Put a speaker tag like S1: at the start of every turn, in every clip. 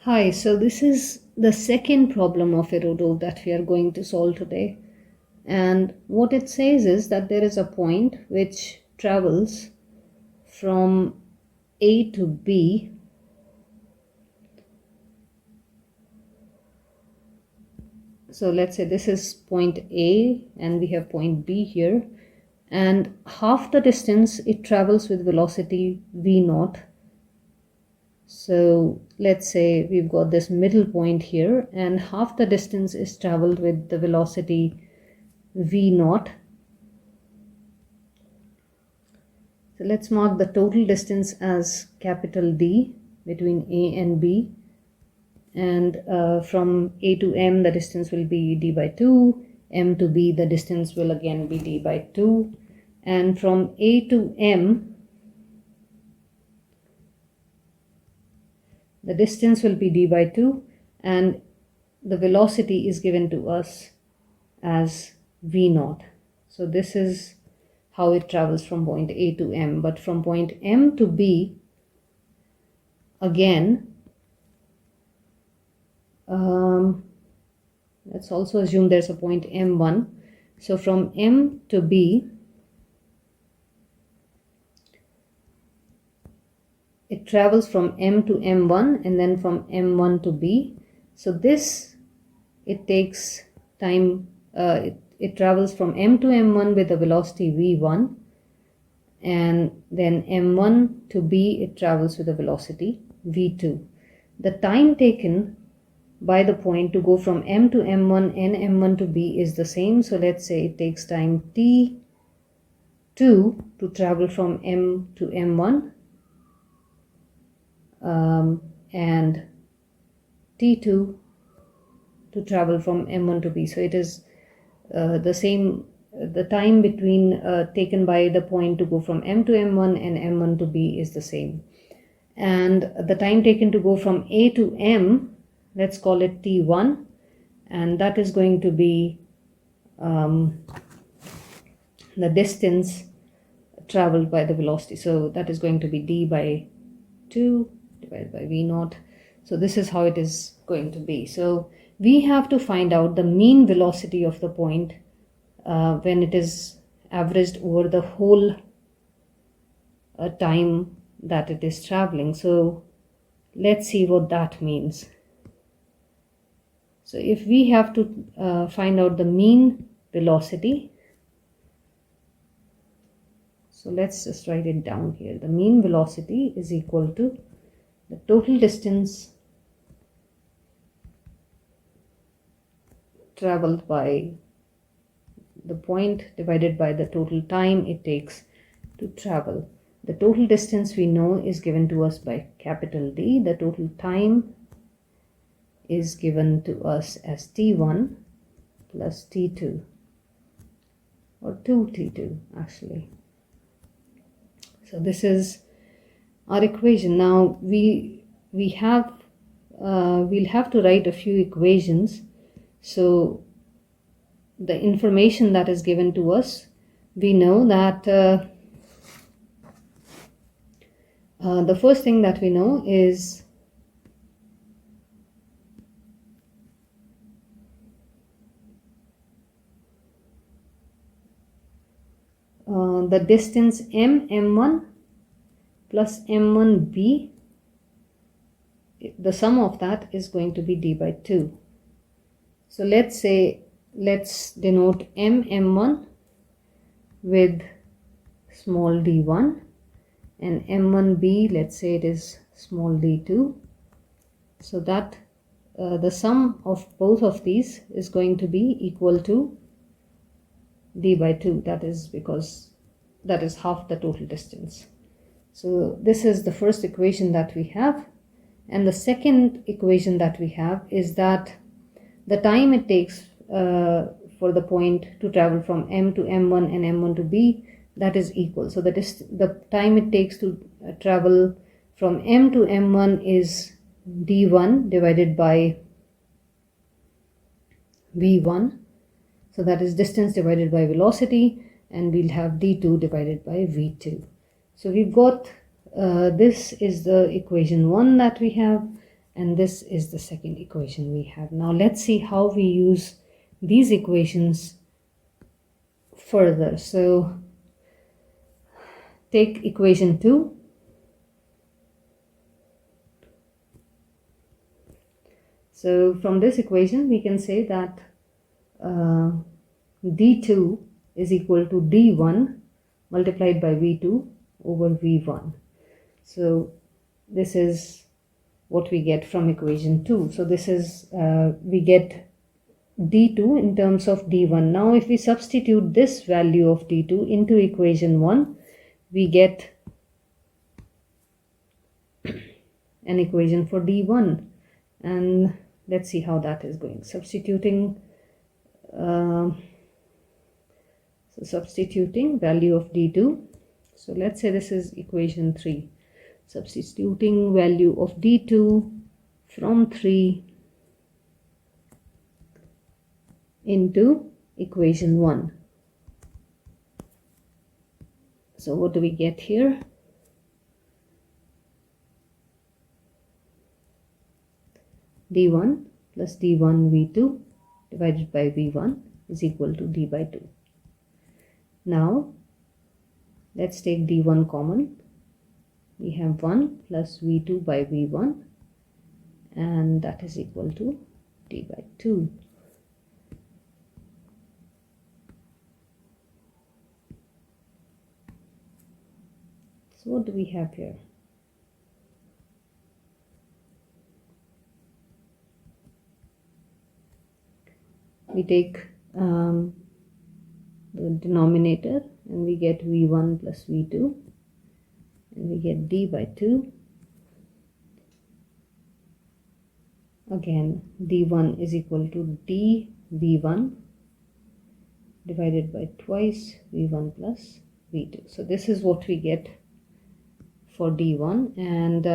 S1: Hi, so this is the second problem of Irodov that we are going to solve today. And what it says is that there is a point which travels from A to B. So let's say this is point A and we have point B here. And half the distance it travels with velocity v0. So let's say we've got this middle point here and half the distance is traveled with the velocity v0. So let's mark the total distance as capital D between A and B. And from A to M the distance will be d by 2. M to B the distance will again be d by 2. And from A to M the distance will be d by 2 and the velocity is given to us as v0. So this is how it travels from point A to M. But from point M to B, again, let's also assume there's a point M1. So from M to B, it travels from M to M1 and then from M1 to B. So this, it takes time, it travels from M to M1 with a velocity v1, and then M1 to B it travels with a velocity v2. The time taken by the point to go from M to M1 and M1 to B is the same. So let's say it takes time t2 to travel from M to M1 and t2 to travel from M1 to B. So it is the same, the time between taken by the point to go from M to M1 and M1 to B is the same. And the time taken to go from A to M, let's call it T1, and that is going to be the distance traveled by the velocity. So that is going to be d by 2 divided by v0. So this is how it is going to be. So we have to find out the mean velocity of the point when it is averaged over the whole time that it is traveling. So let's see what that means. So if we have to find out the mean velocity, so let's just write it down here. The mean velocity is equal to the total distance traveled by the point divided by the total time it takes to travel. The total distance we know is given to us by capital D. The total time is given to us as T1 plus T2, or 2T2 actually. So this is our equation. Now we'll have to write a few equations. So the information that is given to us, we know that the first thing that we know is the distance M1 plus M1B, the sum of that is going to be d by 2. So let's denote M1 with small d1 and M1B, let's say it is small d2. So that the sum of both of these is going to be equal to d by 2. That is because that is half the total distance. So this is the first equation that we have. And the second equation that we have is that the time it takes for the point to travel from M to M1 and M1 to B, that is equal. So the time it takes to travel from M to M1 is d1 divided by v1. So that is distance divided by velocity, and we'll have d2 divided by v2. So we've got this is the equation 1 that we have, and this is the second equation we have. Now let's see how we use these equations further. So take equation 2. So from this equation we can say that d2 is equal to d1 multiplied by v2 over v1. So this is what we get from equation 2. So this is we get d2 in terms of d1. Now if we substitute this value of d2 into equation 1, we get an equation for d1, and let's see how that is going. Substituting substituting value of d2. So let's say this is equation 3. Substituting value of d2 from 3 into equation 1. So what do we get here? d1 plus d1 v2 divided by v1 is equal to d by 2. Now let's take d1 common. We have 1 plus v2 by v1, and that is equal to d by 2. So what do we have here? We take the denominator and we get v1 plus v2, and we get d by 2. Again, d1 is equal to d v1 divided by twice v1 plus v2. So this is what we get for d1, and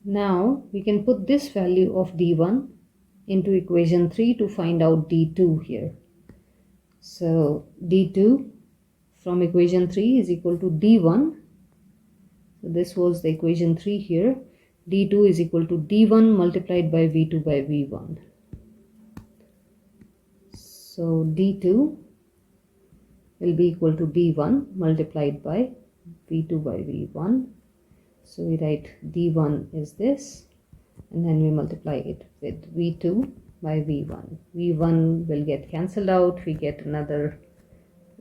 S1: now we can put this value of d1 into equation 3 to find out d2 here. So d2 from equation 3 is equal to d1. So this was the equation 3 here. d2 is equal to d1 multiplied by v2 by v1. So d2 will be equal to d1 multiplied by v2 by v1. So we write d1 is this, and then we multiply it with v2 by v1. v1 will get cancelled out. We get another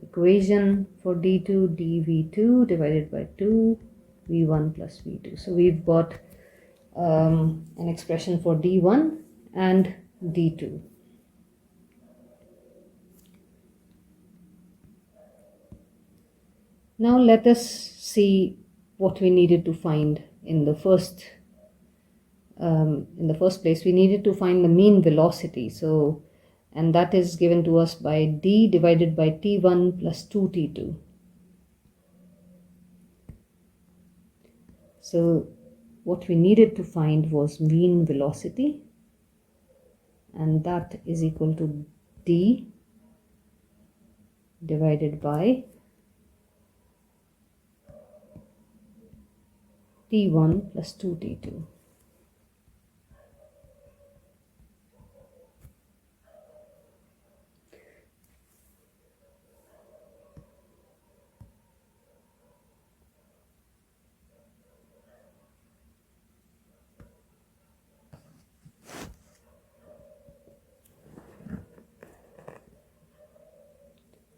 S1: equation for d2, dv2 divided by 2 v1 plus v2. So we've got an expression for d1 and d2. Now let us see what we needed to find in the first place. We needed to find the mean velocity. So, and that is given to us by d divided by t1 plus 2t2. So what we needed to find was mean velocity, and that is equal to d divided by t1 plus 2t2.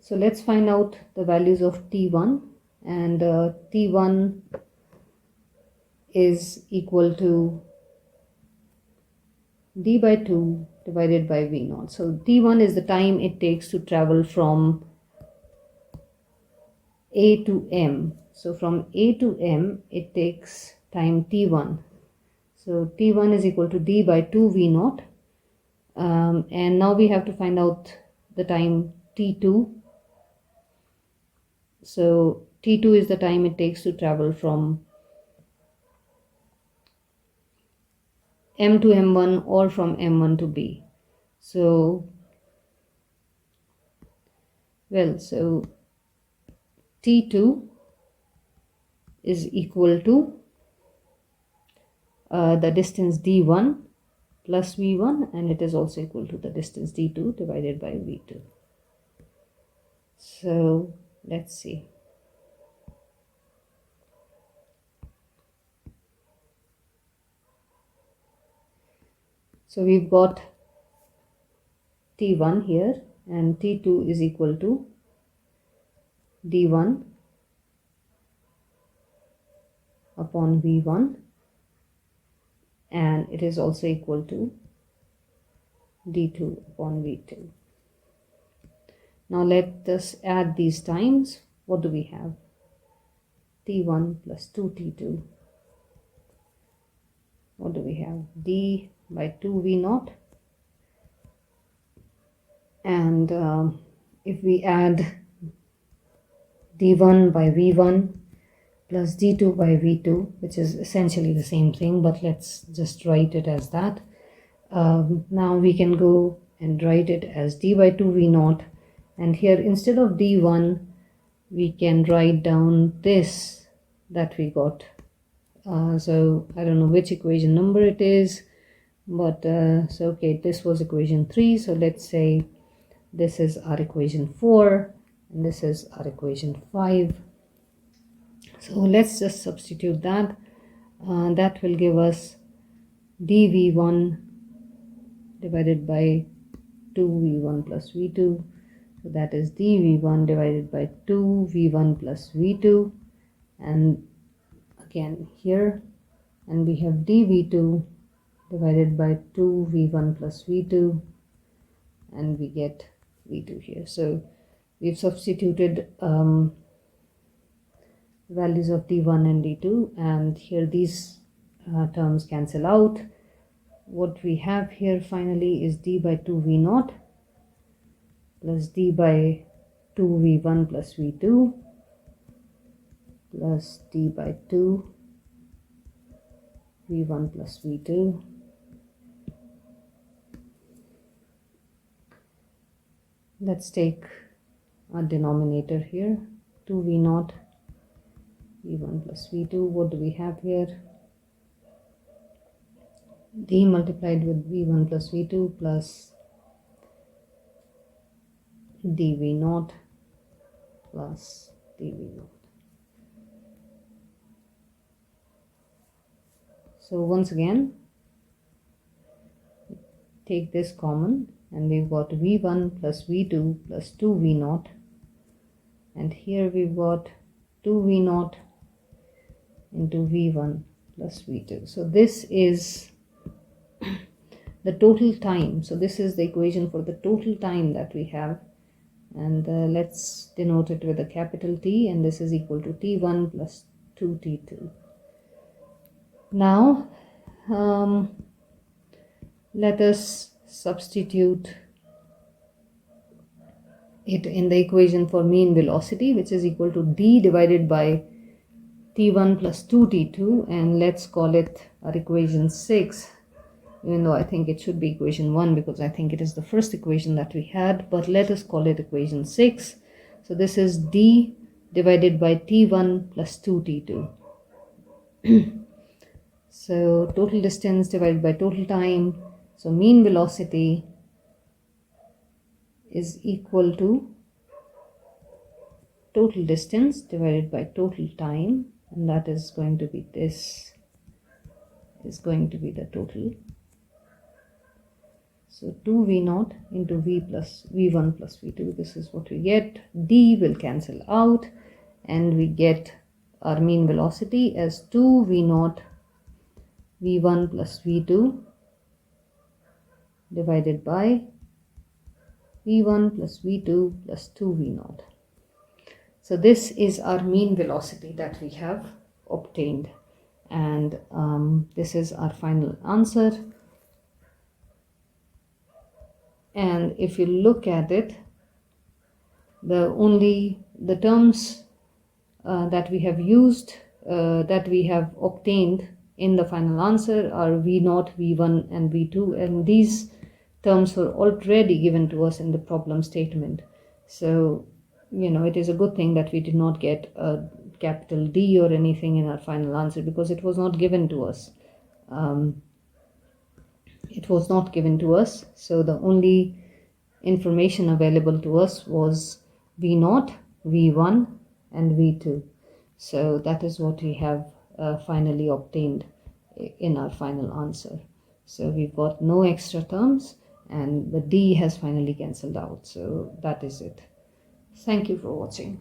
S1: So let's find out the values of t1, and t1 is equal to d by 2 divided by v0. So t1 is the time it takes to travel from a to m. So from a to m it takes time t1. So t1 is equal to d by 2 v0, and now we have to find out the time t2. So t2 is the time it takes to travel from m to m1 or from m1 to b. So t2 is equal to the distance d1 plus v1, and it is also equal to the distance d2 divided by v2. So let's see. So we've got T1 here, and T2 is equal to D1 upon V1, and it is also equal to D2 upon V2. Now let us add these times. What do we have? T1 plus 2T2. What do we have? D by 2V0. And if we add d1 by v1 plus d2 by v2, which is essentially the same thing, but let's just write it as that. Now we can go and write it as d by 2v0, and here instead of d1 we can write down this that we got. So I don't know which equation number it is, but so okay, this was equation 3, so let's say this is our equation 4 and this is our equation 5. So let's just substitute that. That will give us dv1 divided by 2v1 plus v2. So that is dv1 divided by 2v1 plus v2, and again here, and we have dv2 divided by 2v1 plus v2, and we get v2 here. So we've substituted values of d1 and d2, and here these terms cancel out. What we have here finally is d by 2v0 plus d by 2v1 plus v2 plus d by 2v1 plus v2 . Let's take a denominator here, 2v0 v1 plus v2. What do we have here? D multiplied with v1 plus v2 plus dv0 plus dv0. So once again, take this common, and we've got v1 plus v2 plus 2v0, and here we've got 2v0 into v1 plus v2. So this is the total time. So this is the equation for the total time that we have, and let's denote it with a capital T, and this is equal to T1 plus 2T2. Now let us substitute it in the equation for mean velocity, which is equal to d divided by t1 plus 2t2, and let's call it our equation 6, even though I think it should be equation 1 because I think it is the first equation that we had, but let us call it equation 6. So this is d divided by t1 plus 2t2. So total distance divided by total time. So mean velocity is equal to total distance divided by total time, and that is going to be this, is going to be the total. So 2v0 into v1 plus v2, this is what we get. D will cancel out, and we get our mean velocity as 2v0 v1 plus v2 divided by v1 plus v2 plus 2v0. So this is our mean velocity that we have obtained, and this is our final answer. And if you look at it, the terms that we have used, that we have obtained in the final answer are v0, v1 and v2, and these terms were already given to us in the problem statement. So you know, it is a good thing that we did not get a capital D or anything in our final answer, because it was not given to us. it was not given to us. So the only information available to us was V0, V1 and V2. So that is what we have finally obtained in our final answer. So we've got no extra terms and the D has finally cancelled out. So that is it. Thank you for watching.